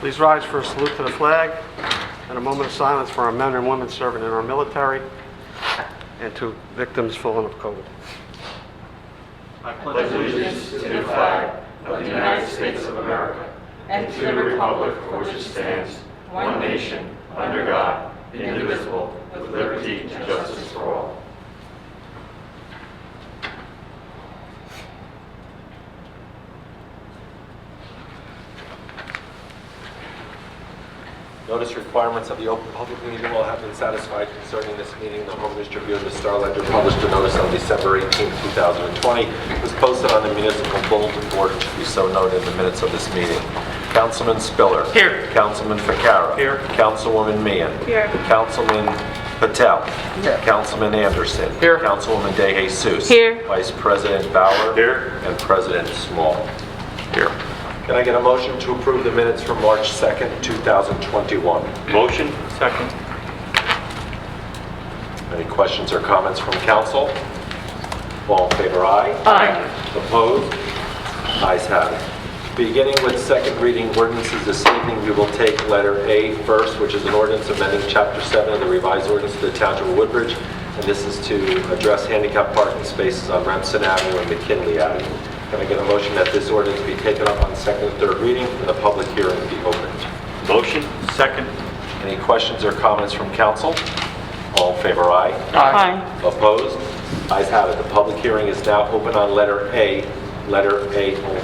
Please rise for a salute to the flag and a moment of silence for our men and women serving in our military and to victims fallen of COVID. I pledge allegiance to the flag of the United States of America and to the republic for which it stands, one nation, under God, indivisible, with liberty and justice for all. Notice requirements of the open public meeting law have been satisfied concerning this meeting. The Home District Bureau of the Star Ledger published a notice on December 18, 2020. It was posted on the municipal bulletin board and should be so noted in the minutes of this meeting. Councilman Spiller. Here. Councilman FICARRA. Here. Councilwoman Meehan. Here. Councilman PATEL. Here. Councilman Anderson. Here. Councilwoman DeJesus. Here. Vice President Bauer. Here. And President Small. Here. Can I get a motion to approve the minutes from March 2nd, 2021? Motion. Second. Any questions or comments from council? All in favor, aye. Aye. Opposed? Ayes have it. Beginning with second reading ordinances this evening, we will take letter A first, which is an ordinance amending Chapter 7 of the revised ordinance of the Township of Woodbridge, and this is to address handicap parking spaces on Remsen Avenue and McKinley Avenue. Can I get a motion that this ordinance be taken up on second and third reading and the public hearing be opened? Motion. Second. Any questions or comments from council? All in favor, aye. Aye. Opposed? Ayes have it. The public hearing is now open on letter A only.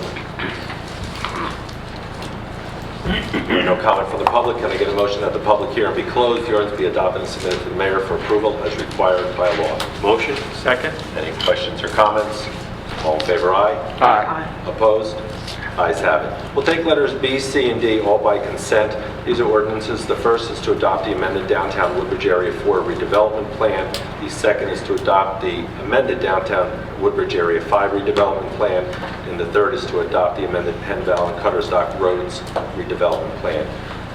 No comment from the public. Can I get a motion that the public hearing be closed, the ordinance be adopted and submitted to the mayor for approval as required by law? Motion. Second. Any questions or comments? All in favor, aye. Aye. Opposed? Ayes have it. We'll take letters B, C, and D all by consent. These are ordinances. The first is to adopt the amended Downtown Woodbridge Area 4 redevelopment plan. The second is to adopt the amended Downtown Woodbridge Area 5 redevelopment plan. And the third is to adopt the amended Penn Valley and Cuttersdock Roads redevelopment plan.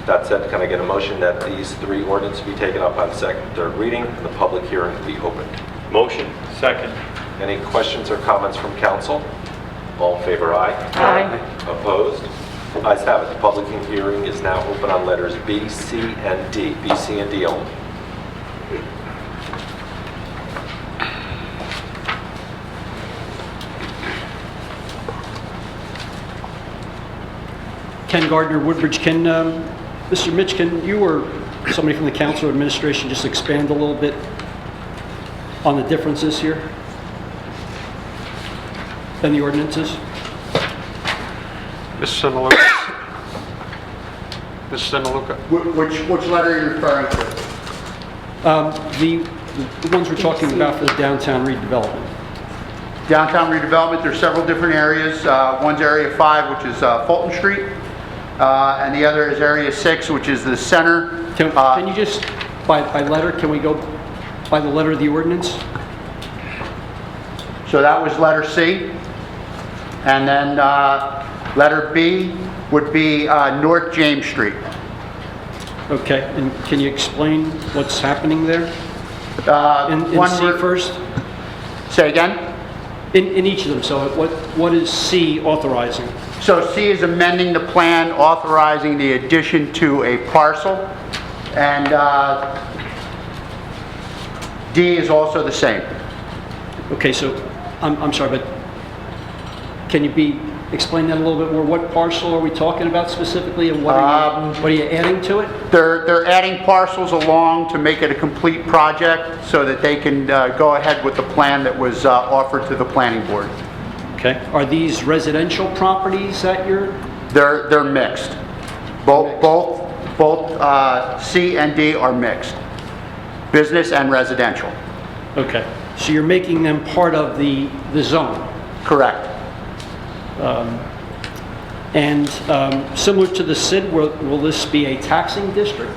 That said, can I get a motion that these three ordinances be taken up on second and third reading and the public hearing be opened? Motion. Second. Any questions or comments from council? All in favor, aye. Aye. Opposed? Ayes have it. The public hearing is now open on letters B, C, and D. B, C, and D only. Ken Gardner, Woodbridge. Mr. Mitch, can you or somebody from the council or administration just expand a little bit on the differences here and the ordinances? Mr. CIMILLUCA. Mr. CIMILLUCA. Which letter are you referring to? The ones we're talking about for the downtown redevelopment. Downtown redevelopment, there's several different areas. One's Area 5, which is Fulton Street, and the other is Area 6, which is the center. Can you just, by letter, can we go by the letter of the ordinance? So that was letter C. And then letter B would be North James Street. Okay, and can you explain what's happening there? In C first? Say again? In each of them, so what is C authorizing? So C is amending the plan authorizing the addition to a parcel, and D is also the same. Okay, so I'm sorry, but can you explain that a little bit more? What parcel are we talking about specifically, and what are you adding to it? They're adding parcels along to make it a complete project so that they can go ahead with the plan that was offered to the planning board. Okay. Are these residential properties that you're? They're mixed. Both C and D are mixed. Business and residential. Okay. So you're making them part of the zone. Correct. Similar to the SID, will this be a taxing district?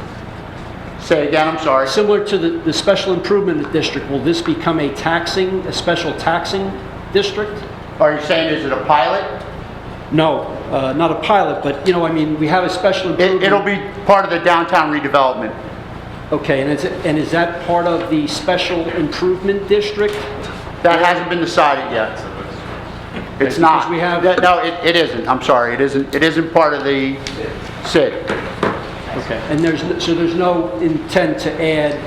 Say again, I'm sorry. Similar to the special improvement district, will this become a special taxing district? Are you saying is it a pilot? No, not a pilot, but we have a special improvement. It'll be part of the downtown redevelopment. Okay, and is that part of the special improvement district? That hasn't been decided yet. It's not. We have. No, it isn't. I'm sorry. It isn't part of the Sid. Okay, and there's no intent to add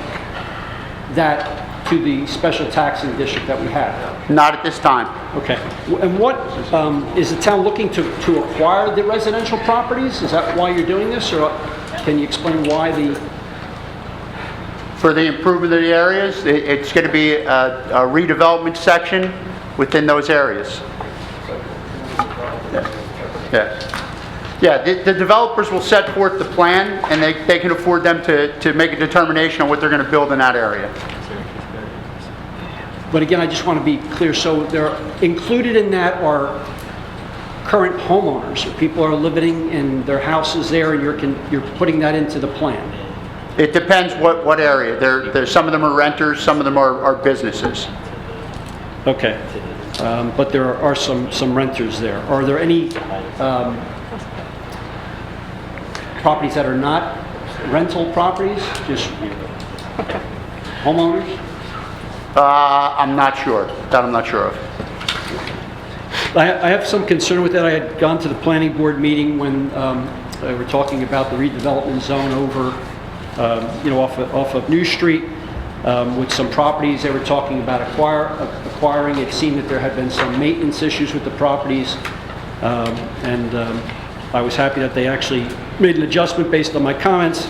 that to the special taxing district that we have? Not at this time. Okay, and what, is the town looking to acquire the residential properties? Is that why you're doing this, or can you explain why the... For the improvement of the areas, it's going to be a redevelopment section within those areas. Yeah, the developers will set forth the plan, and they can afford them to make a determination on what they're going to build in that area. But again, I just want to be clear, so they're included in that are current homeowners. People are living in their houses there, and you're putting that into the plan. It depends what area. There's some of them are renters, some of them are businesses. Okay, but there are some renters there. Are there any properties that are not rental properties, just homeowners? I'm not sure. That I'm not sure of. I have some concern with that. I had gone to the planning board meeting when they were talking about the redevelopment zone over, off of New Street with some properties. They were talking about acquiring. It seemed that there had been some maintenance issues with the properties, and I was happy that they actually made an adjustment based on my comments.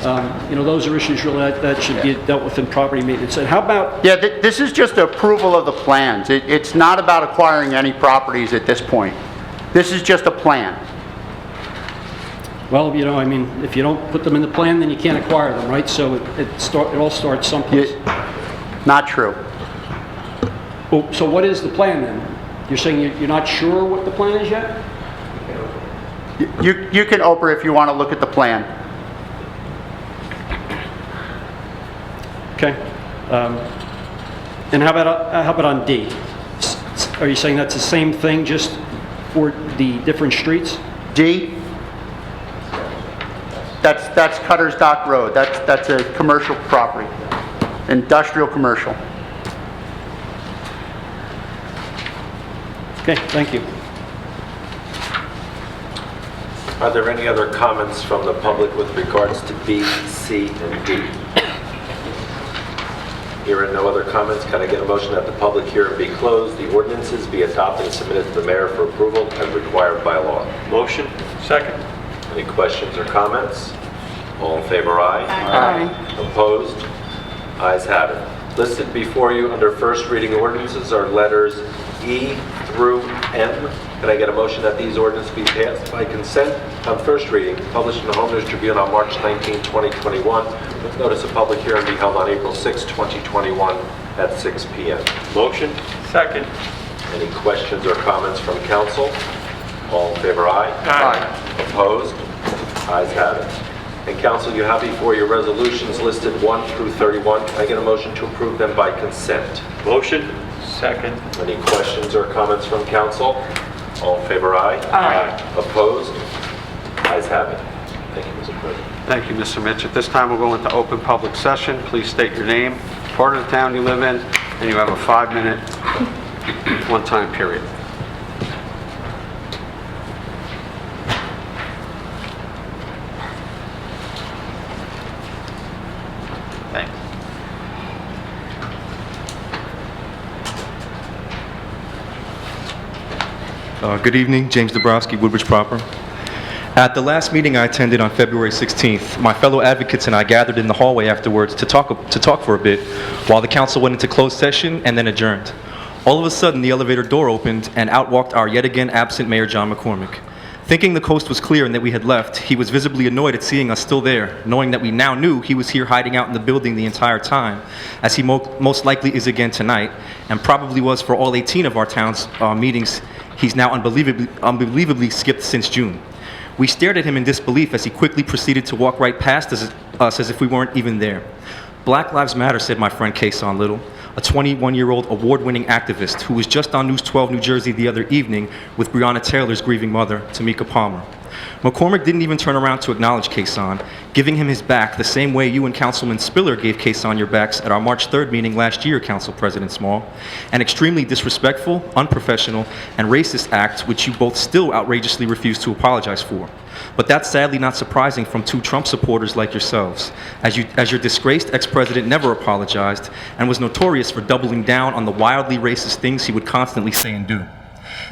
Those are issues really that should be dealt with in property maintenance. And how about... Yeah, this is just approval of the plans. It's not about acquiring any properties at this point. This is just a plan. Well, if you don't put them in the plan, then you can't acquire them, right? So it all starts someplace. Not true. Well, so what is the plan then? You're saying you're not sure what the plan is yet? You can Oprah if you want to look at the plan. Okay. And how about on D? Are you saying that's the same thing, just for the different streets? D? That's Cutter's Dock Road. That's a commercial property. Industrial commercial. Okay, thank you. Are there any other comments from the public with regards to B, C, and D? Hearing no other comments, can I get a motion that the public hearing be closed, the ordinances be adopted and submitted to the mayor for approval as required by law? Motion. Second. Any questions or comments? All in favor, aye? Aye. Opposed? Ayes have it. Listed before you under first reading ordinances are letters E through M. Can I get a motion that these ordinances be passed by consent on first reading, published in the Home News Tribune on March 19, 2021, with notice of public hearing be held on April 6, 2021 at 6 p.m. Motion. Second. Any questions or comments from council? All in favor, aye? Aye. Opposed? Ayes have it. And council, you have before you resolutions listed 1 through 31. Can I get a motion to approve them by consent? Motion. Second. Any questions or comments from council? All in favor, aye? Aye. Opposed? Ayes have it. Thank you, Mr. President. Thank you, Mr. Mitch. At this time, we'll go into open public session. Please state your name, part of the town you live in, and you have a 5-minute one-time period. Thanks. Good evening, James Dabrowski, Woodbridge proper. At the last meeting I attended on February 16th, my fellow advocates and I gathered in the hallway afterwards to talk for a bit while the council went into closed session and then adjourned. All of a sudden, the elevator door opened and out walked our yet again absent Mayor John McCormick. Thinking the coast was clear and that we had left, he was visibly annoyed at seeing us still there, knowing that we now knew he was here hiding out in the building the entire time, as he most likely is again tonight, and probably was for all 18 of our town's meetings he's now unbelievably skipped since June. We stared at him in disbelief as he quickly proceeded to walk right past us as if we weren't even there. Black Lives Matter, said my friend Kason Little, a 21-year-old award-winning activist who was just on News 12 New Jersey the other evening with Breonna Taylor's grieving mother, Tamika Palmer. McCormick didn't even turn around to acknowledge Kason, giving him his back the same way you and Councilman Spiller gave Kason your backs at our March 3rd meeting last year, Council President Small, an extremely disrespectful, unprofessional, and racist act which you both still outrageously refuse to apologize for. But that's sadly not surprising from two Trump supporters like yourselves, as your disgraced ex-president never apologized and was notorious for doubling down on the wildly racist things he would constantly say and do.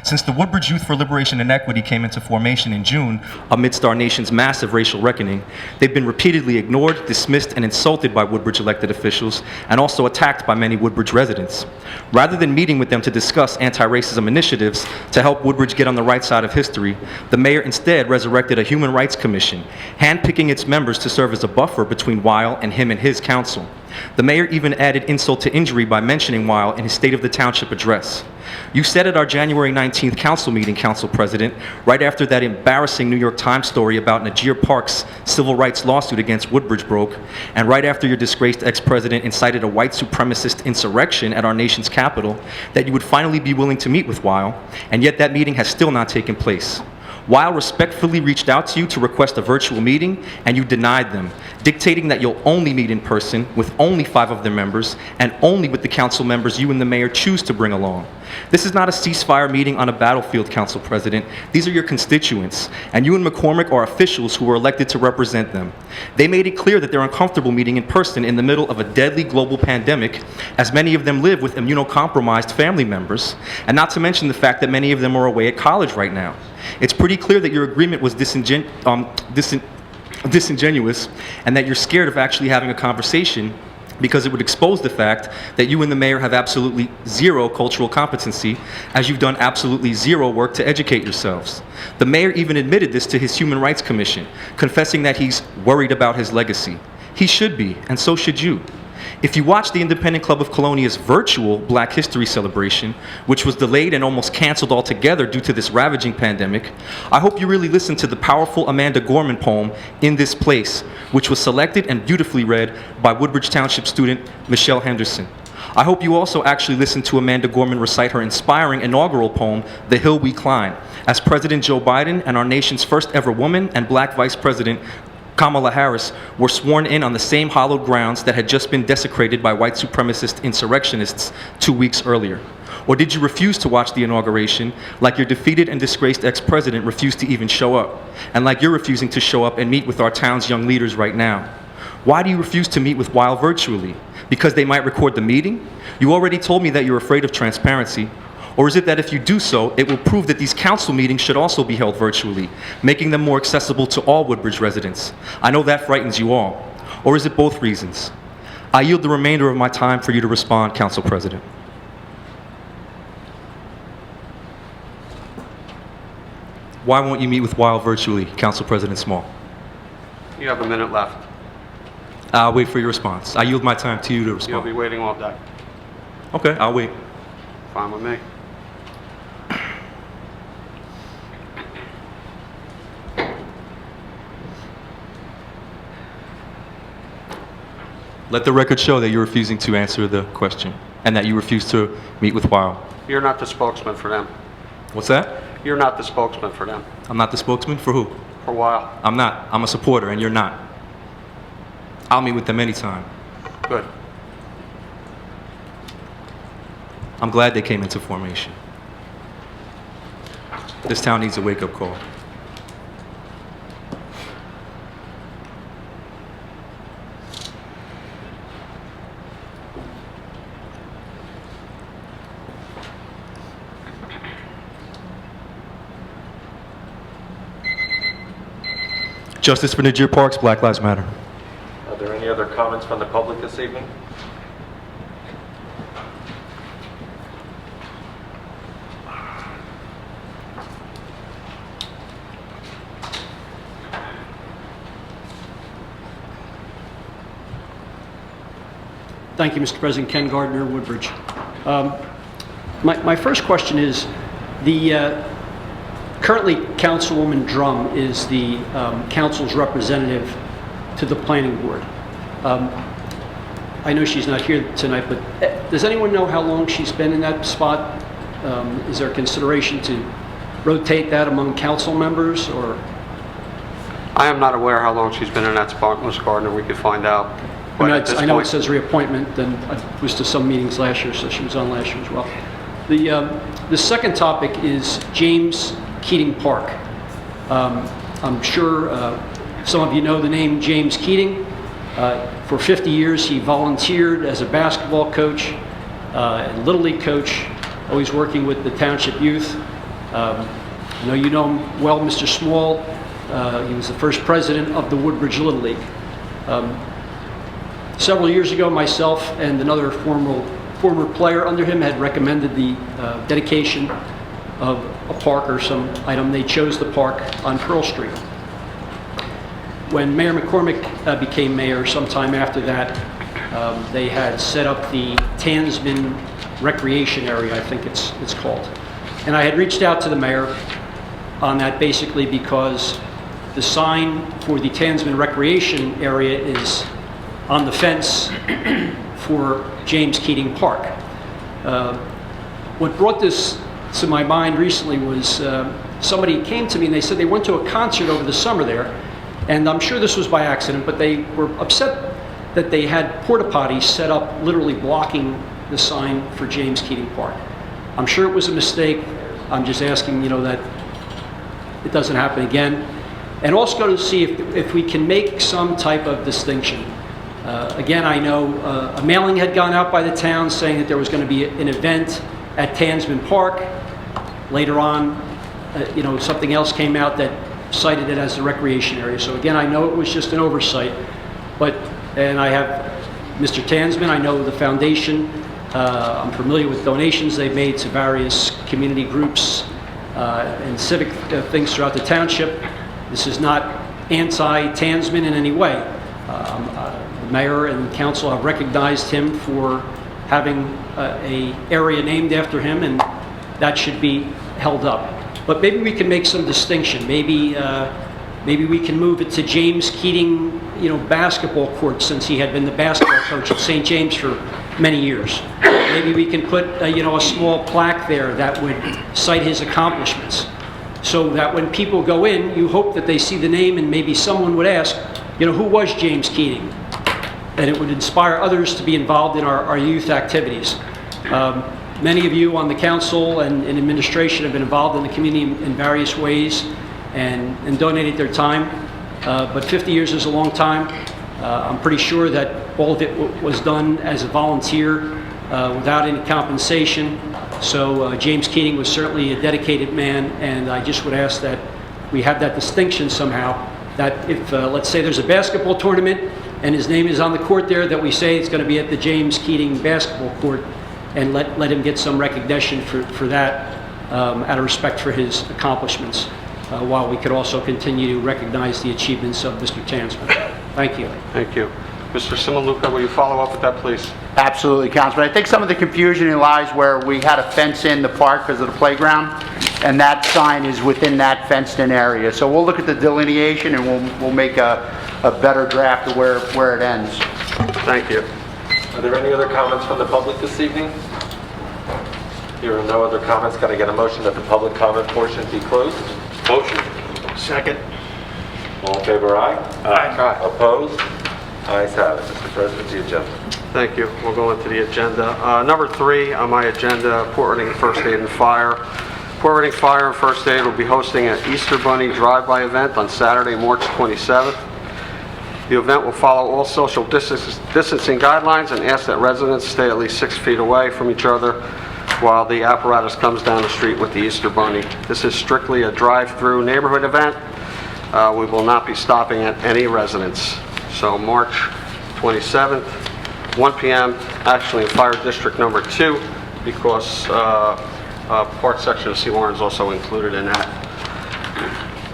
Since the Woodbridge Youth for Liberation and Equity came into formation in June amidst our nation's massive racial reckoning, they've been repeatedly ignored, dismissed, and insulted by Woodbridge elected officials and also attacked by many Woodbridge residents. Rather than meeting with them to discuss anti-racism initiatives to help Woodbridge get on the right side of history, the mayor instead resurrected a Human Rights Commission, handpicking its members to serve as a buffer between Weil and him and his council. The mayor even added insult to injury by mentioning Weil in his State of the Township address. You said at our January 19th council meeting, Council President, right after that embarrassing New York Times story about Najir Park's civil rights lawsuit against Woodbridge broke, and right after your disgraced ex-president incited a white supremacist insurrection at our nation's capital, that you would finally be willing to meet with Weil, and yet that meeting has still not taken place. Weil respectfully reached out to you to request a virtual meeting, and you denied them, dictating that you'll only meet in person with only 5 of their members and only with the council members you and the mayor choose to bring along. This is not a ceasefire meeting on a battlefield, Council President. These are your constituents, and you and McCormick are officials who were elected to represent them. They made it clear that they're uncomfortable meeting in person in the middle of a deadly global pandemic, as many of them live with immunocompromised family members, and not to mention the fact that many of them are away at college right now. It's pretty clear that your agreement was disingenuous and that you're scared of actually having a conversation because it would expose the fact that you and the mayor have absolutely zero cultural competency, as you've done absolutely zero work to educate yourselves. The mayor even admitted this to his Human Rights Commission, confessing that he's worried about his legacy. He should be, and so should you. If you watched the Independent Club of Colonia's virtual Black History celebration, which was delayed and almost canceled altogether due to this ravaging pandemic, I hope you really listened to the powerful Amanda Gorman poem, In This Place, which was selected and beautifully read by Woodbridge Township student Michelle Henderson. I hope you also actually listened to Amanda Gorman recite her inspiring inaugural poem, The Hill We Climb, as President Joe Biden and our nation's first ever woman and Black Vice President Kamala Harris were sworn in on the same hallowed grounds that had just been desecrated by white supremacist insurrectionists 2 weeks earlier? Or did you refuse to watch the inauguration like your defeated and disgraced ex-president refused to even show up, and like you're refusing to show up and meet with our town's young leaders right now? Why do you refuse to meet with Weil virtually? Because they might record the meeting? You already told me that you're afraid of transparency. Or is it that if you do so, it will prove that these council meetings should also be held virtually, making them more accessible to all Woodbridge residents? I know that frightens you all. Or is it both reasons? I yield the remainder of my time for you to respond, Council President. Why won't you meet with Weil virtually, Council President Small? You have a minute left. I'll wait for your response. I yield my time to you to You'll respond. be waiting all day. Okay, I'll wait. Fine with me. Let the record show that you're refusing to answer the question and that you refuse to meet with Weil. You're not the spokesman for them. What's that? You're not the spokesman for them. I'm not the spokesman for who? For a while. I'm not. I'm a supporter and you're not. I'll meet with them anytime. Good. I'm glad they came into formation. This town needs a wake-up call. Justice for Najir Parks, Black Lives Matter. Are there any other comments from the public this evening? Thank you, Mr. President. Ken Gardner, Woodbridge. My first question is, currently Councilwoman Drum is the council's representative to the planning board. I know she's not here tonight, but does anyone know how long she's been in that spot? Is there consideration to rotate that among council members, or? I am not aware how long she's been in that spot, Ms. Gardner. We could find out. I But mean, at this I know it point- says reappointment, and I was to some meetings last year, so she was on last year as well. The second topic is James Keating Park. I'm sure some of you know the name James Keating. For 50 years, he volunteered as a basketball coach, and Little League coach, always working with the township youth. I know you know him well, Mr. Small. He was the first president of the Woodbridge Little League. Several years ago, myself and another former player under him had recommended the dedication of a park or some item. They chose the park on Pearl Street. When Mayor McCormick became mayor, sometime after that, they had set up the Tansman Recreation Area, I think it's called. And I had reached out to the mayor on that basically because the sign for the Tansman Recreation Area is on the fence for James Keating Park. What brought this to my mind recently was somebody came to me and they said they went to a concert over the summer there, and I'm sure this was by accident, but they were upset that they had porta potties set up literally blocking the sign for James Keating Park. I'm sure it was a mistake. I'm just asking, that it doesn't happen again. And also go to see if we can make some type of distinction. Again, I know a mailing had gone out by the town saying that there was going to be an event at Tansman Park. Later on, something else came out that cited it as the recreation area. So again, I know it was just an oversight, and I have Mr. Tansman, I know the foundation, I'm familiar with donations they've made to various community groups and civic things throughout the township. This is not anti-Tansman in any way. The mayor and the council have recognized him for having an area named after him, and that should be held up. But maybe we can make some distinction. Maybe we can move it to James Keating, basketball court, since he had been the basketball coach at St. James for many years. Maybe we can put a small plaque there that would cite his accomplishments, so that when people go in, you hope that they see the name and maybe someone would ask, who was James Keating? And it would inspire others to be involved in our youth activities. Many of you on the council and in administration have been involved in the community in various ways and donated their time. But 50 years is a long time. I'm pretty sure that all of it was done as a volunteer without any compensation. So James Keating was certainly a dedicated man, and I just would ask that we have that distinction somehow, that if, let's say there's a basketball tournament and his name is on the court there, that we say it's going to be at the James Keating basketball court, and let him get some recognition for that out of respect for his accomplishments, while we could also continue to recognize the achievements of Mr. Tansman. Thank you. Thank you. Mr. CIMILLUCA, will you follow up with that, please? Absolutely, Councilman. I think some of the confusion lies where we had a fence in the park because of the playground, and that sign is within that fenced-in area. So we'll look at the delineation and we'll make a better draft of where it ends. Thank you. Are there any other comments from the public this evening? Here are no other comments. Can I get a motion that the public comment portion be closed? Motion. Second. All in favor, aye? Aye. Opposed? Ayes have it. Mr. President, the agenda. Thank you. We'll go into the agenda. Number 3 on my agenda, Port Reading First Aid and Fire. Port Reading Fire and First Aid will be hosting an Easter Bunny drive-by event on Saturday, March 27th. The event will follow all social distancing guidelines and ask that residents stay at least 6 feet away from each other while the apparatus comes down the street with the Easter Bunny. This is strictly a drive-through neighborhood event. We will not be stopping at any residence. So March 27th, 1 p.m., actually in Fire District number 2, because part section of C-Warren is also included in that.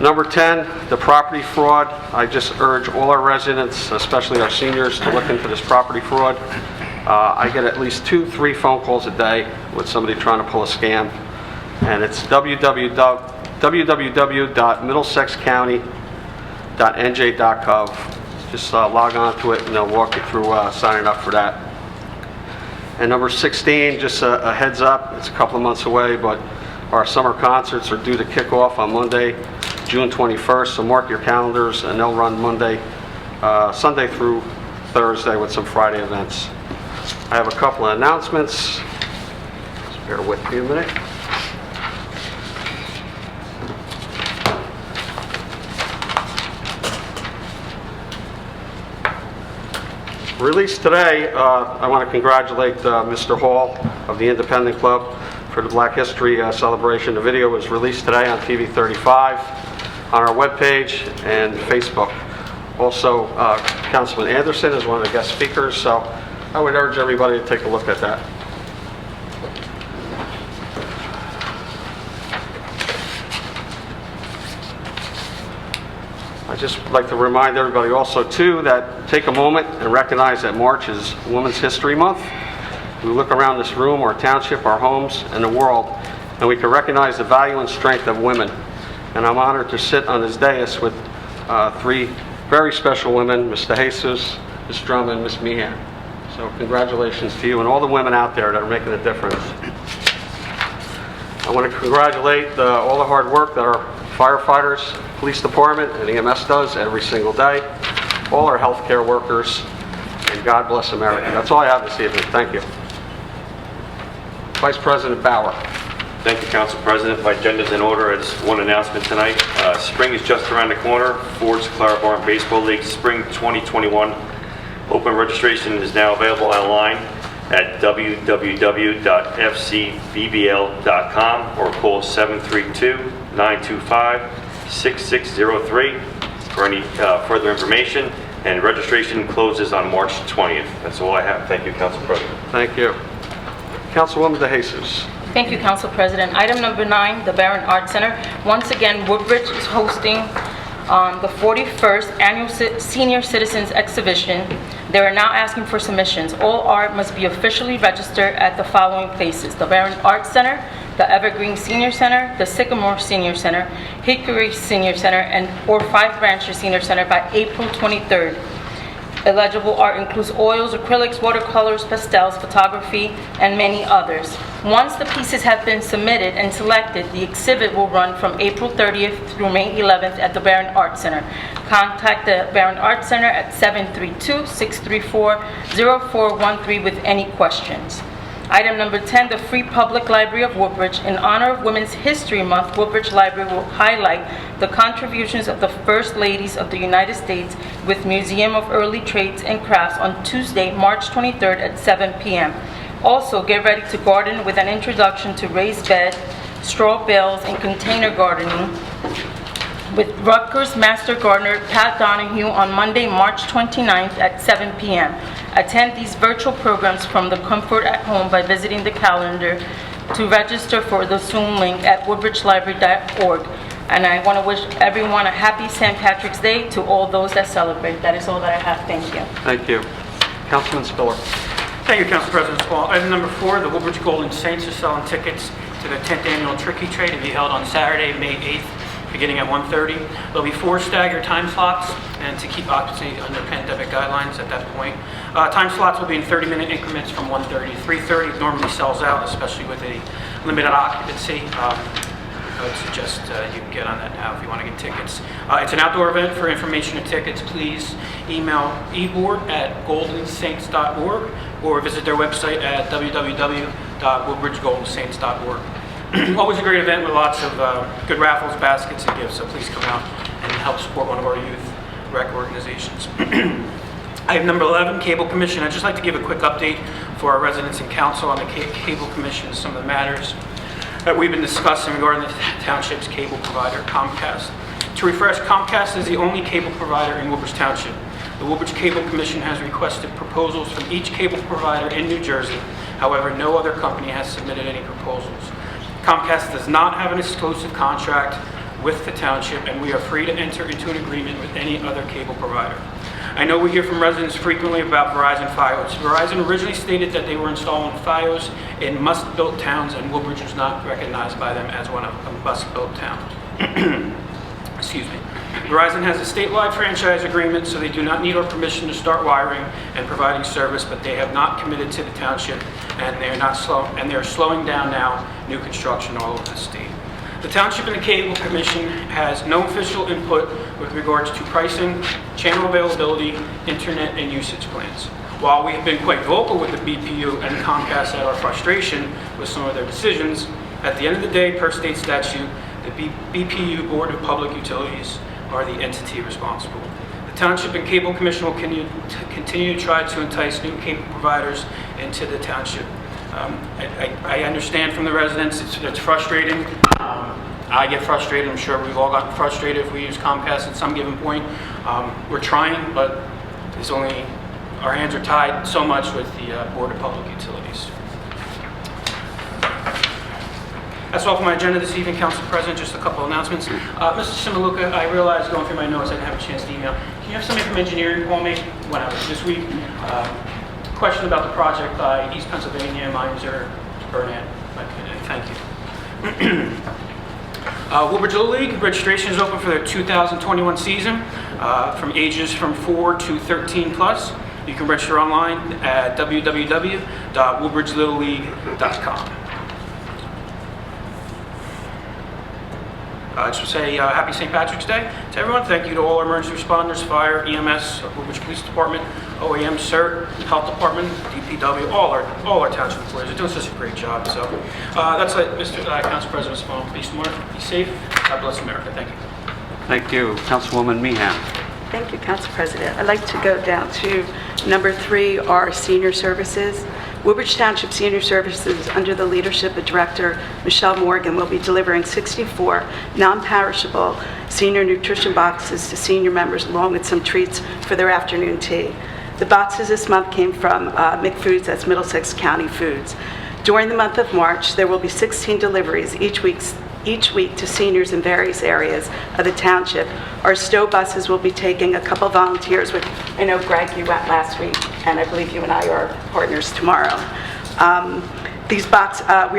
Number 10, the property fraud. I just urge all our residents, especially our seniors, to look into this property fraud. I get at least 2-3 phone calls a day with somebody trying to pull a scam, and it's www.middlesexcounty.nj.gov. Just log on to it and they'll walk you through signing up for that. And number 16, just a heads up, it's a couple of months away, but our summer concerts are due to kick off on Monday, June 21st, so mark your calendars, and they'll run Sunday through Thursday with some Friday events. I have a couple of announcements. Just bear with me a minute. Released today, I want to congratulate Mr. Hall of the Independent Club for the Black History celebration. The video was released today on TV 35, on our webpage and Facebook. Also, Councilman Anderson is one of the guest speakers, so I would urge everybody to take a look at that. I'd just like to remind everybody also, too, that take a moment and recognize that March is Women's History Month. We look around this room, our township, our homes, and the world, and we can recognize the value and strength of women. And I'm honored to sit on this dais with three very special women, Ms. DeJesus, Ms. Drummond, Ms. Meehan. So congratulations to you and all the women out there that are making a difference. I want to congratulate all the hard work that our firefighters, police department, and EMS does every single day, all our healthcare workers, and God bless America. That's all I have this evening. Thank you. Vice President Bauer. Thank you, Council President. My agenda's in order. It's one announcement tonight. Spring is just around the corner. Ford's CLARA Barn Baseball League Spring 2021 open registration is now available online at www.fcbbl.com or call 732-925-6603 for any further information. And registration closes on March 20th. That's all I have. Thank you, Council President. Thank you. Councilwoman DeJesus. Thank you, Council President. Item number 9, the Barron Art Center. Once again, Woodbridge is hosting the 41st Annual Senior Citizens Exhibition. They are now asking for submissions. All art must be officially registered at the following places: the Barron Art Center, the Evergreen Senior Center, the Sycamore Senior Center, Hickory Senior Center, or Five Branches Senior Center by April 23rd. Eligible art includes oils, acrylics, watercolors, pastels, photography, and many others. Once the pieces have been submitted and selected, the exhibit will run from April 30th through May 11th at the Barron Art Center. Contact the Barron Art Center at 732-634-0413 with any questions. Item number 10, the Free Public Library of Woodbridge. In honor of Women's History Month, Woodbridge Library will highlight the contributions of the First Ladies of the United States with Museum of Early Trades and Crafts on Tuesday, March 23rd at 7 p.m. Also, get ready to garden with an introduction to raised bed, straw bales, and container gardening with Rutgers Master Gardener Pat Donahue on Monday, March 29th at 7 p.m. Attend these virtual programs from the comfort at home by visiting the calendar to register for the Zoom link at woodbridgelibrary.org. And I want to wish everyone a happy St. Patrick's Day to all those that celebrate. That is all that I have. Thank you. Thank you. Councilman Spiller. Thank you, Council President Small. Item number 4, the Woodbridge Golden Saints are selling tickets to the 10th Annual Tricky Trade to be held on Saturday, May 8th, beginning at 1:30. There'll be 4 staggered time slots, and to keep occupancy under pandemic guidelines at that point. Time slots will be in 30-minute increments from 1:30 to 3:30. It normally sells out, especially with a limited occupancy. I would suggest you can get on that now if you want to get tickets. It's an outdoor event. For information and tickets, please email eboard@goldensaints.org or visit their website at www.woodbridgegoldensaints.org. Always a great event with lots of good raffles, baskets, and gifts, so please come out and help support one of our youth rec organizations. Item number 11, Cable Commission. I'd just like to give a quick update for our residents and council on the Cable Commission, some of the matters that we've been discussing regarding the township's cable provider, Comcast. To refresh, Comcast is the only cable provider in Woodbridge Township. The Woodbridge Cable Commission has requested proposals from each cable provider in New Jersey. However, no other company has submitted any proposals. Comcast does not have an exclusive contract with the township, and we are free to enter into an agreement with any other cable provider. I know we hear from residents frequently about Verizon Fios. Verizon originally stated that they were installing Fios in must-built towns, and Woodbridge was not recognized by them as one of a must-built town. Excuse me. Verizon has a statewide franchise agreement, so they do not need our permission to start wiring and providing service, but they have not committed to the township, and they are slowing down now new construction all over the state. The Township and the Cable Commission has no official input with regards to pricing, channel availability, internet, and usage plans. While we have been quite vocal with the BPU and Comcast at our frustration with some of their decisions, at the end of the day, per state statute, the BPU Board of Public Utilities are the entity responsible. The Township and Cable Commission will continue to try to entice new cable providers into the township. I understand from the residents it's frustrating. I get frustrated. I'm sure we've all gotten frustrated if we use Comcast at some given point. We're trying, but there's only, our hands are tied so much with the Board of Public Utilities. That's all for my agenda this evening, Council President. Just a couple announcements. Mr. CIMILLUCA, I realized going through my notes I didn't have a chance to email. Can you have somebody from engineering call me when I was this week? Question about the project by East Pennsylvania, Meinzer, Burnett. Thank you. Woodbridge Little League registration is open for their 2021 season from ages from 4 to 13 plus. You can register online at www.woodbridgelittleleague.com. I just want to say happy St. Patrick's Day to everyone. Thank you to all our emergency responders, fire, EMS, Woodbridge Police Department, OAM, CERT, Health Department, DPW, all our township employees are doing such a great job. So that's it, Mr. Council President Small. Be smart, be safe. God bless America. Thank you. Thank you. Councilwoman Meehan. Thank you, Council President. I'd like to go down to number 3, our senior services. Woodbridge Township Senior Services, under the leadership of Director Michelle Morgan, will be delivering 64 non-perishable senior nutrition boxes to senior members, along with some treats for their afternoon tea. The boxes this month came from McFoods, that's Middlesex County Foods. During the month of March, there will be 16 deliveries each week to seniors in various areas of the township. Our Stowe buses will be taking a couple volunteers, which I know, Greg, you went last week, and I believe you and I are partners tomorrow. We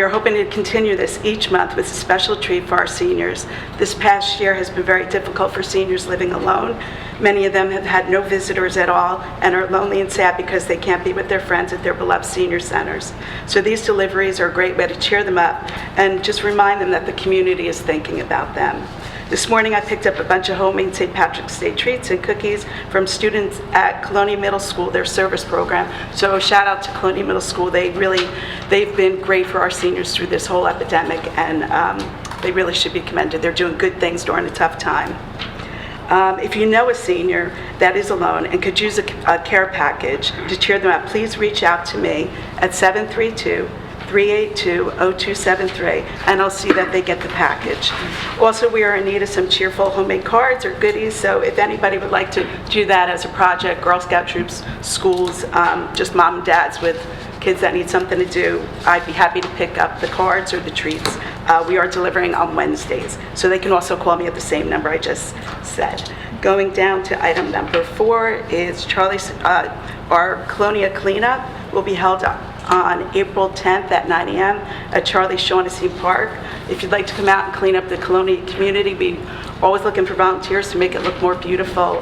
are hoping to continue this each month with a special treat for our seniors. This past year has been very difficult for seniors living alone. Many of them have had no visitors at all and are lonely and sad because they can't be with their friends at their beloved senior centers. So these deliveries are a great way to cheer them up and just remind them that the community is thinking about them. This morning I picked up a bunch of homemade St. Patrick's Day treats and cookies from students at Colonia Middle School, their service program. So shout out to Colonia Middle School. They've been great for our seniors through this whole epidemic, and they really should be commended. They're doing good things during a tough time. If you know a senior that is alone and could use a care package to cheer them up, please reach out to me at 732-382-0273, and I'll see that they get the package. Also, we are in need of some cheerful homemade cards or goodies, so if anybody would like to do that as a project, Girl Scout troops, schools, just mom and dads with kids that need something to do, I'd be happy to pick up the cards or the treats. We are delivering on Wednesdays, so they can also call me at the same number I just said. Going down to item number 4 is our Colonia cleanup will be held on April 10th at 9 a.m. at Charlie Shaughnessy Park. If you'd like to come out and clean up the Colonia community, we always looking for volunteers to make it look more beautiful.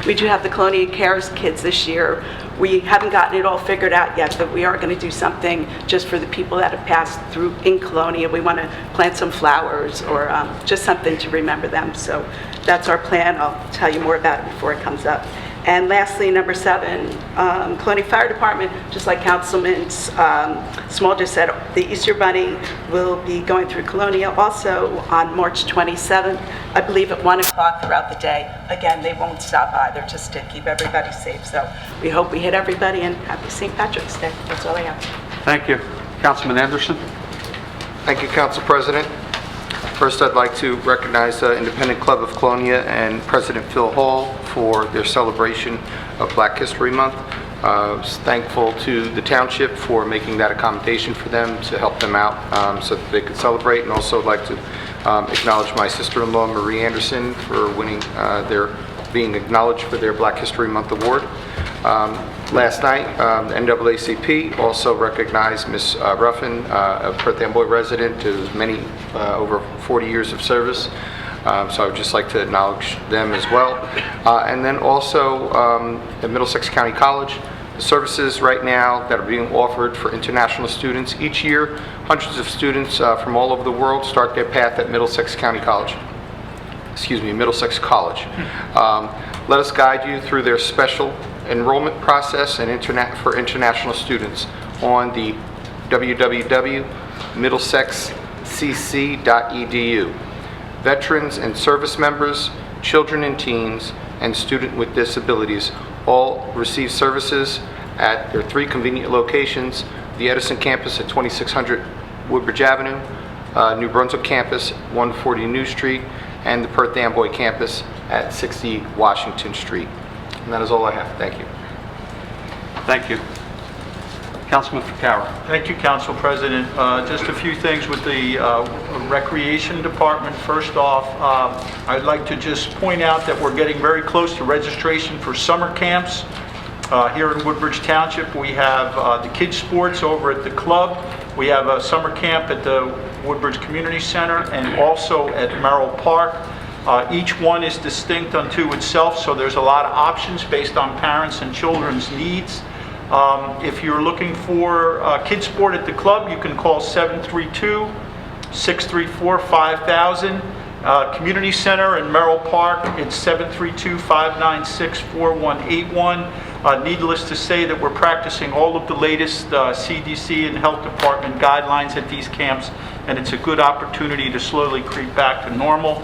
We do have the Colonia Cares kids this year. We haven't gotten it all figured out yet, but we are going to do something just for the people that have passed through in Colonia. We want to plant some flowers or just something to remember them. So that's our plan. I'll tell you more about it before it comes up. And lastly, number 7, Colonia Fire Department, just like Councilman Small just said, the Easter Bunny will be going through Colonia also on March 27th, I believe at 1 o'clock throughout the day. Again, they won't stop either, just to keep everybody safe. So we hope we hit everybody, and happy St. Patrick's Day. That's all I have. Thank you. Councilman Anderson. Thank you, Council President. First, I'd like to recognize the Independent Club of Colonia and President Phil Hall for their celebration of Black History Month. I was thankful to the township for making that accommodation for them to help them out so that they could celebrate, and also like to acknowledge my sister-in-law, Marie Anderson, for being acknowledged for their Black History Month award. Last night, the NAACP also recognized Ms. Ruffin, a Perth Amboy resident who's over 40 years of service. So I would just like to acknowledge them as well. And then also at Middlesex County College, The services right now that are being offered for international students, each year, hundreds of students from all over the world start their path at Middlesex County College. Middlesex College. Let us guide you through their special enrollment process and for international students on the www.middlesexcc.edu. Veterans and service members, children and teens, and students with disabilities all receive services at their 3 convenient locations: the Edison campus at 2600 Woodbridge Avenue, New Brunswick campus, 140 New Street, and the Perth Amboy campus at 60 Washington Street. And that is all I have. Thank you. Thank you. Councilman FICARRA. Thank you, Council President. Just a few things with the Recreation Department. First off, I'd like to just point out that we're getting very close to registration for summer camps. Here in Woodbridge Township, we have the kids' sports over at the club. We have a summer camp at the Woodbridge Community Center and also at Merrill Park. Each one is distinct unto itself, so there's a lot of options based on parents' and children's needs. If you're looking for kids sport at the club, you can call 732-634-5000. Community Center in Merrill Park, it's 732-596-4181. Needless to say that we're practicing all of the latest CDC and Health Department guidelines at these camps, and it's a good opportunity to slowly creep back to normal.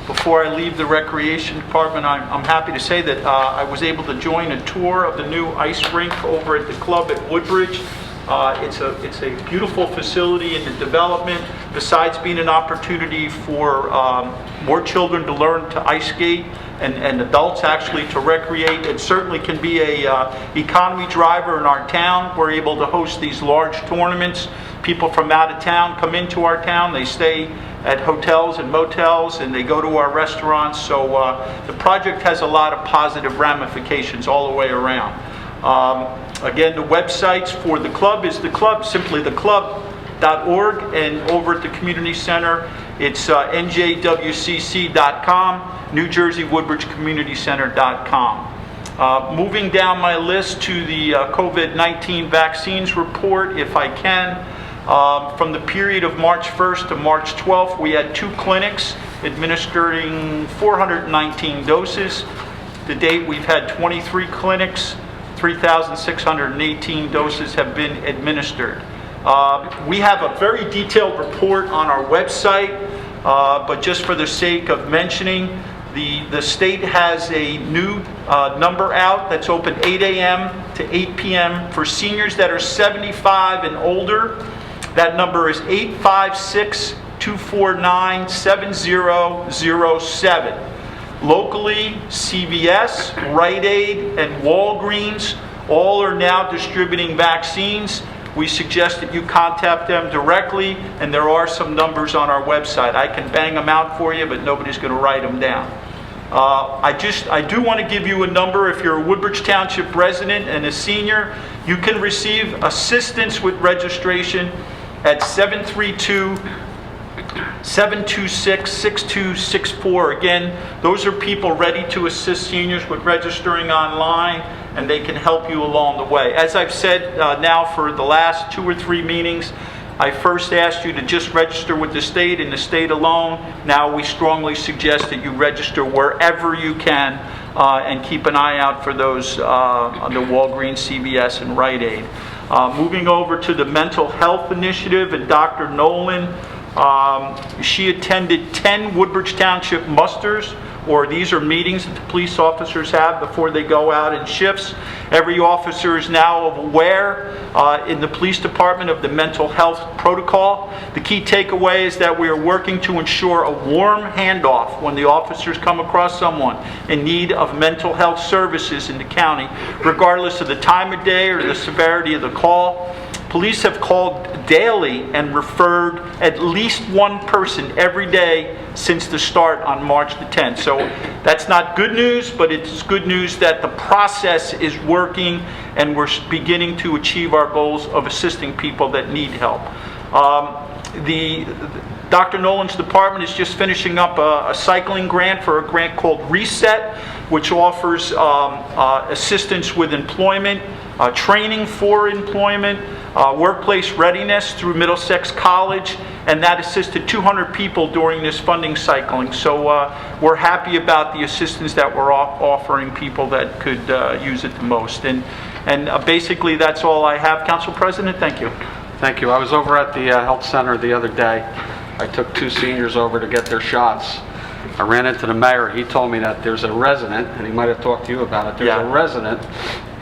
Before I leave the Recreation Department, I'm happy to say that I was able to join a tour of the new ice rink over at the club at Woodbridge. It's a beautiful facility in the development. Besides being an opportunity for more children to learn to ice skate and adults actually to recreate, it certainly can be a economy driver in our town. We're able to host these large tournaments. People from out of town come into our town. They stay at hotels and motels, and they go to our restaurants. So the project has a lot of positive ramifications all the way around. Again, the websites for the club is simply theclub.org, and over at the community center, it's njwcc.com, New Jersey Woodbridge Community Center.com. Moving down my list to the COVID-19 vaccines report, if I can. From the period of March 1st to March 12th, we had 2 clinics administering 419 doses. To date, we've had 23 clinics. 3,618 doses have been administered. We have a very detailed report on our website, but just for the sake of mentioning, the state has a new number out that's open 8 a.m. to 8 p.m. for seniors that are 75 and older. That number is 856-249-7007. Locally, CVS, Rite Aid, and Walgreens all are now distributing vaccines. We suggest that you contact them directly, and there are some numbers on our website. I can bang them out for you, but nobody's going to write them down. I do want to give you a number. If you're a Woodbridge Township resident and a senior, you can receive assistance with registration at 732-626-6264. Again, those are people ready to assist seniors with registering online, and they can help you along the way. As I've said now for the last 2 or 3 meetings, I first asked you to just register with the state and the state alone. Now we strongly suggest that you register wherever you can and keep an eye out for those on the Walgreens, CVS, and Rite Aid. Moving over to the Mental Health Initiative and Dr. Nolan, she attended 10 Woodbridge Township musters, or these are meetings that the police officers have before they go out in shifts. Every officer is now aware in the police department of the mental health protocol. The key takeaway is that we are working to ensure a warm handoff when the officers come across someone in need of mental health services in the county, regardless of the time of day or the severity of the call. Police have called daily and referred at least one person every day since the start on March the 10th. So that's not good news, but it's good news that the process is working and we're beginning to achieve our goals of assisting people that need help. Dr. Nolan's department is just finishing up a cycling grant for a grant called Reset. which offers assistance with employment, training for employment, workplace readiness through Middlesex College, and that assisted 200 people during this funding cycling. So we're happy about the assistance that we're offering people that could use it the most. And basically, that's all I have, Council President. Thank you. Thank you. I was over at the health center the other day. I took 2 seniors over to get their shots. I ran into the mayor. He told me that there's a resident, and he might have talked to you about it. There's a resident,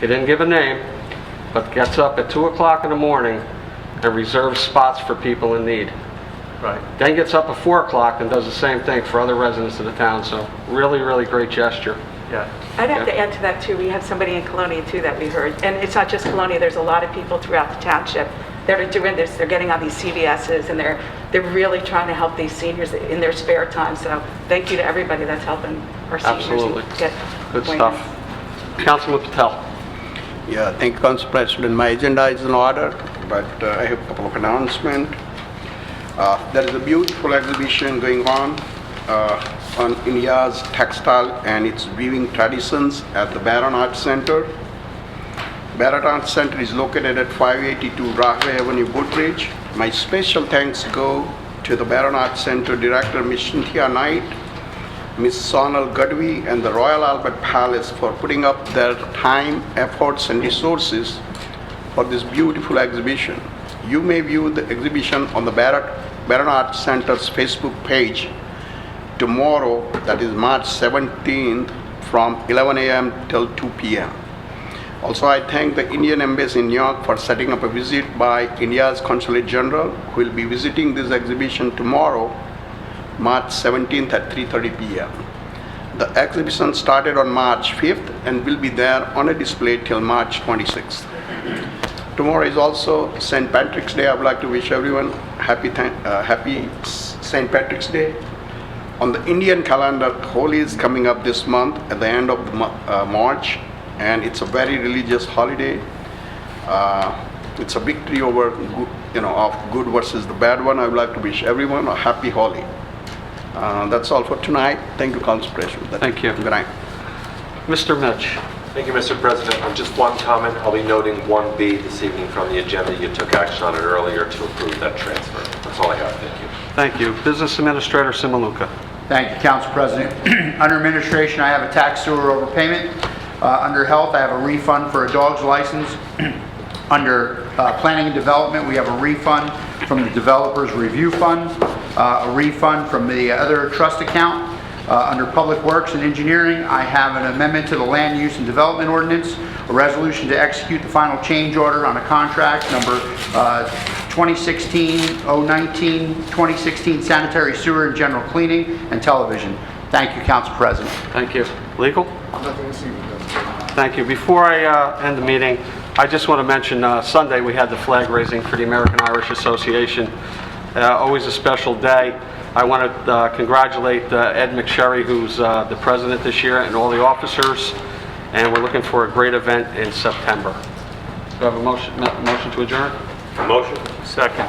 he didn't give a name, but gets up at 2 o'clock in the morning and reserves spots for people in need. Right. Then gets up at 4 o'clock and does the same thing for other residents of the town. So really, really great gesture. Yeah. I'd have to add to that too. We have somebody in Colonia too that we heard, and it's not just Colonia. There's a lot of people throughout the township that are doing this. They're getting on these CVSs, and they're really trying to help these seniors in their spare time. So thank you to everybody that's helping our seniors Absolutely. get Good appointments. stuff. Councilman Patel. Yeah, thank you, Council President. My agenda is in order, but I have a couple of announcements. There is a beautiful exhibition going on India's textile and its weaving traditions at the Barron Art Center. Barron Art Center is located at 582 Rahway Avenue, Woodbridge. My special thanks go to the Barron Art Center Director, Ms. Cynthia Knight, Ms. Sonal Gadwi, and the Royal Albert Palace for putting up their time, efforts, and resources for this beautiful exhibition. You may view the exhibition on the Barron Art Center's Facebook page tomorrow, that is March 17th, from 11 a.m. till 2 p.m. Also, I thank the Indian Embassy in New York for setting up a visit by India's Consulate General, who will be visiting this exhibition tomorrow, March 17th at 3:30 p.m. The exhibition started on March 5th and will be there on a display till March 26th. Tomorrow is also St. Patrick's Day. I would like to wish everyone happy St. Patrick's Day. On the Indian calendar, Holi is coming up this month at the end of March, and it's a very religious holiday. It's a victory over, of good versus the bad one. I would like to wish everyone a happy Holi. That's all for tonight. Thank you, Council President. Thank you. Good night. Mr. Mitch. Thank you, Mr. President. Just one comment. I'll be noting 1B this evening from the agenda. You took action on it earlier to approve that transfer. That's all I have. Thank you. Thank you. Business Administrator CIMILLUCA. Thank you, Council President. Under Administration, I have a tax sewer overpayment. Under Health, I have a refund for a dog's license. Under Planning and Development, we have a refund from the Developers Review Fund, a refund from the other trust account. Under Public Works and Engineering, I have an amendment to the Land Use and Development Ordinance, a resolution to execute the final change order on a contract number 2016-019, 2016 sanitary sewer and general cleaning and television. Thank you, Council President. Thank you. Legal? Thank you. Before I end the meeting, I just want to mention Sunday we had the flag raising for the American Irish Association. Always a special day. I want to congratulate Ed McSherry, who's the president this year, and all the officers, and we're looking for a great event in September. Do I have a motion to adjourn? A motion? Second.